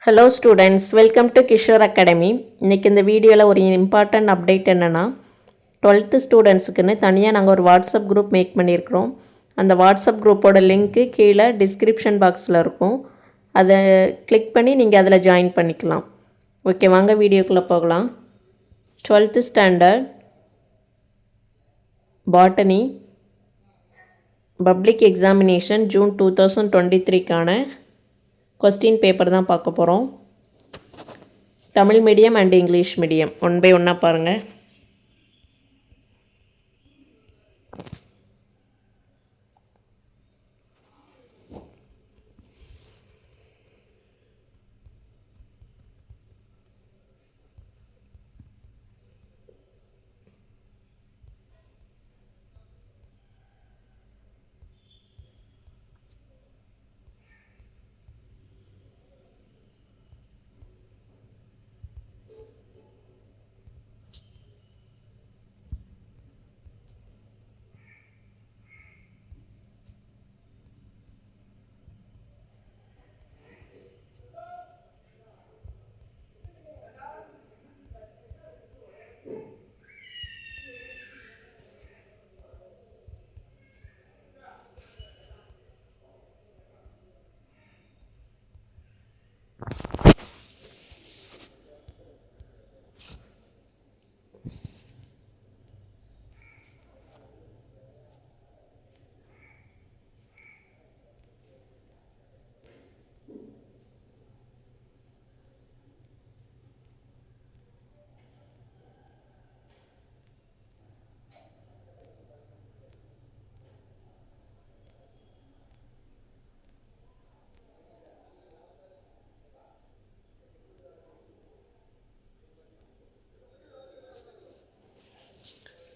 Hello students, welcome to Kishore academy. இன்றைக்கி இந்த வீடியோவில் ஒரு இம்பார்ட்டன்ட் அப்டேட் என்னென்னா, 12th ஸ்டூடெண்ட்ஸுக்குன்னு தனியாக நாங்கள் ஒரு வாட்ஸ்அப் குரூப் மேக் பண்ணியிருக்கிறோம். அந்த வாட்ஸ்அப் குரூப்போட லிங்க்கு கீழே டிஸ்கிரிப்ஷன் பாக்ஸில் இருக்கும். அதை கிளிக் பண்ணி நீங்கள் அதில் ஜாயின் பண்ணிக்கலாம். ஓகே, வாங்க வீடியோக்குள்ளே போகலாம். 12th standard botany public examination June 2023க்கான கொஸ்டின் பேப்பர் தான் பார்க்க போகிறோம். Tamil medium and English medium one by ஒன்னாக பாருங்கள்.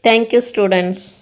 Thank you, students.